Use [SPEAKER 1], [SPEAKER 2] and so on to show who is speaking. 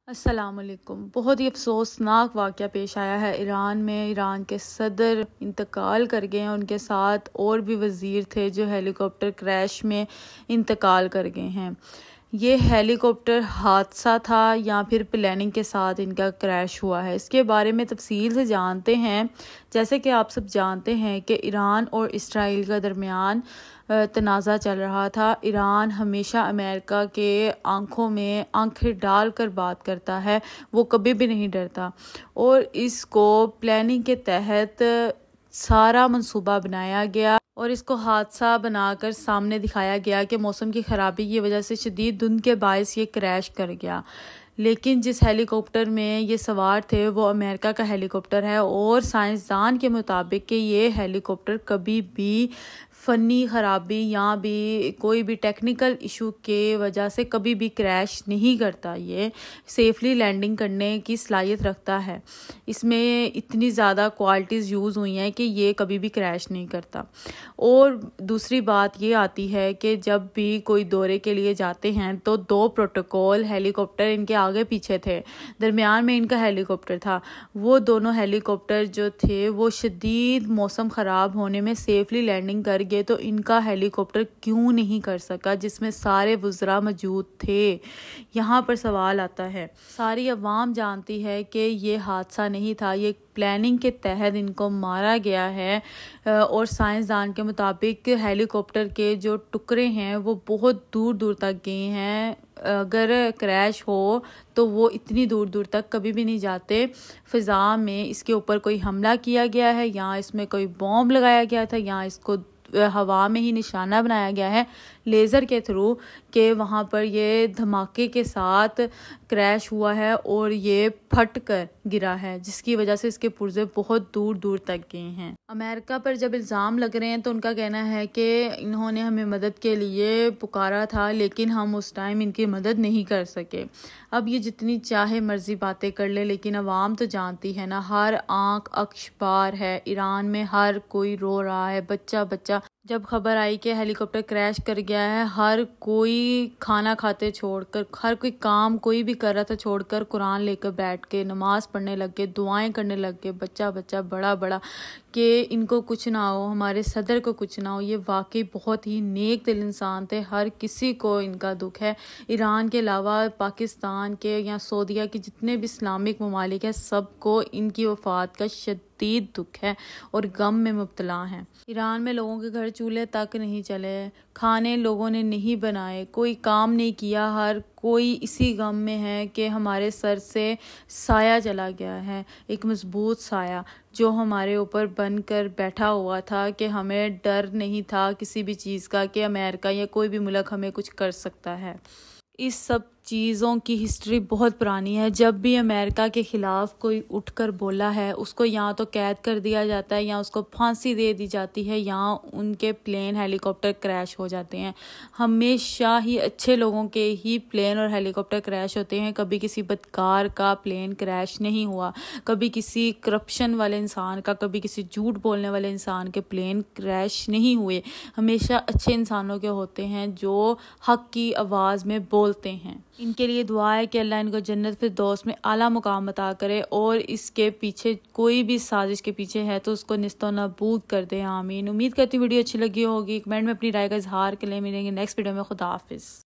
[SPEAKER 1] السلام علیکم۔ بہت ہی افسوسناک واقعہ پیش آیا ہے ایران میں۔ ایران کے صدر انتقال کر گئے ہیں، ان کے ساتھ اور بھی وزیر تھے جو ہیلی کاپٹر کریش میں انتقال کر گئے ہیں۔ یہ ہیلی کاپٹر حادثہ تھا یا پھر پلاننگ کے ساتھ ان کا کریش ہوا ہے، اس کے بارے میں تفصیل سے جانتے ہیں۔ جیسے کہ آپ سب جانتے ہیں کہ ایران اور اسرائیل کے درمیان تنازع چل رہا تھا۔ ایران ہمیشہ امریکہ کے آنکھوں میں آنکھیں ڈال کر بات کرتا ہے، وہ کبھی بھی نہیں ڈرتا، اور اس کو پلاننگ کے تحت سارا منصوبہ بنایا گیا اور اس کو حادثہ بنا کر سامنے دکھایا گیا کہ موسم کی خرابی کی وجہ سے شدید دھند کے باعث یہ کریش کر گیا۔ لیکن جس ہیلی کاپٹر میں یہ سوار تھے وہ امریکہ کا ہیلی کاپٹر ہے، اور سائنسدان کے مطابق کہ یہ ہیلی کاپٹر کبھی بھی فنی خرابی یا بھی کوئی بھی ٹیکنیکل ایشو کی وجہ سے کبھی بھی کریش نہیں کرتا، یہ سیفلی لینڈنگ کرنے کی صلاحیت رکھتا ہے۔ اس میں اتنی زیادہ کوالٹیز یوز ہوئی ہیں کہ یہ کبھی بھی کریش نہیں کرتا۔ اور دوسری بات یہ آتی ہے کہ جب بھی کوئی دورے کے لیے جاتے ہیں تو 2 پروٹوکول ہیلی کاپٹر ان کے آگے پیچھے تھے، درمیان میں ان کا ہیلی کاپٹر تھا۔ وہ دونوں ہیلی کاپٹر جو تھے وہ شدید موسم خراب ہونے میں سیفلی لینڈنگ کر گئے، تو ان کا ہیلی کاپٹر کیوں نہیں کر سکا جس میں سارے وزراء موجود تھے؟ یہاں پر سوال آتا ہے۔ ساری عوام جانتی ہے کہ یہ حادثہ نہیں تھا، یہ پلاننگ کے تحت ان کو مارا گیا ہے، اور سائنسدان کے مطابق ہیلی کاپٹر کے جو ٹکڑے ہیں وہ بہت دور دور تک گئے ہیں۔ اگر کریش ہو تو وہ اتنی دور دور تک کبھی بھی نہیں جاتے۔ فضا میں اس کے اوپر کوئی حملہ کیا گیا ہے، یا اس میں کوئی بوم لگایا گیا تھا، یا اس کو ہوا میں ہی نشانہ بنایا گیا ہے لیزر کے تھرو کہ وہاں پر یہ دھماکے کے ساتھ کریش ہوا ہے اور یہ پھٹ کر گرا ہے، جس کی وجہ سے اس کے پرزے بہت دور دور تک گئے ہیں۔ امریکہ پر جب الزام لگ رہے ہیں تو ان کا کہنا ہے کہ انہوں نے ہمیں مدد کے لیے پکارا تھا، لیکن ہم اس ٹائم ان کی مدد نہیں کر سکے۔ اب یہ جتنی چاہے مرضی باتیں کر لے، لیکن عوام تو جانتی ہے نا، ہر آنکھ اکشبار ہے، ایران میں ہر کوئی رو رہا ہے، بچہ بچہ۔ جب خبر آئی کہ ہیلی کاپٹر کریش کر گیا ہے، ہر کوئی کھانا کھاتے چھوڑ کر، ہر کوئی کام کوئی بھی کر رہا تھا چھوڑ کر قرآن لے کر بیٹھ کے نماز پڑھنے لگ گئے، دعائیں کرنے لگ گئے، بچہ بچہ بڑا بڑا، کہ ان کو کچھ نہ ہو، ہمارے صدر کو کچھ نہ ہو۔ یہ واقعی بہت ہی نیک دل انسان تھے، ہر کسی کو ان کا دکھ ہے۔ ایران کے علاوہ پاکستان کے یا سعودیہ کے جتنے بھی اسلامک ممالک ہیں، سب کو ان کی وفات کا شدید دکھ ہے اور غم میں مبتلا ہیں۔ ایران میں لوگوں کے گھر چولہے تک نہیں چلے، کھانے لوگوں نے نہیں بنائے، کوئی کام نہیں کیا، ہر کوئی اسی غم میں ہے کہ ہمارے سر سے سایہ چلا گیا ہے، ایک مضبوط سایہ جو ہمارے اوپر بن کر بیٹھا ہوا تھا، کہ ہمیں ڈر نہیں تھا کسی بھی چیز کا کہ امریکہ یا کوئی بھی ملک ہمیں کچھ کر سکتا ہے۔ اس سب چیزوں کی ہسٹری بہت پرانی ہے۔ جب بھی امریکہ کے خلاف کوئی اٹھ کر بولا ہے، اس کو یا تو قید کر دیا جاتا ہے، یا اس کو پھانسی دے دی جاتی ہے، یا ان کے پلین ہیلی کاپٹر کریش ہو جاتے ہیں۔ ہمیشہ ہی اچھے لوگوں کے ہی پلین اور ہیلی کاپٹر کریش ہوتے ہیں، کبھی کسی بدکار کا پلین کریش نہیں ہوا، کبھی کسی کرپشن والے انسان کا، کبھی کسی جھوٹ بولنے والے انسان کے پلین کریش نہیں ہوئے۔ ہمیشہ اچھے انسانوں کے ہوتے ہیں جو حق کی آواز میں بولتے ہیں۔ ان کے لیے دعا ہے کہ اللہ ان کو جنت فردوس میں اعلیٰ مقام عطا کرے، اور اس کے پیچھے کوئی بھی سازش کے پیچھے ہے تو اس کو نیست و نابود کر دے، آمین۔ امید کرتی ہوں ویڈیو اچھی لگی ہوگی، کمنٹ میں اپنی رائے کا اظہار کریں۔ ملیں گے نیکسٹ ویڈیو میں، خدا حافظ۔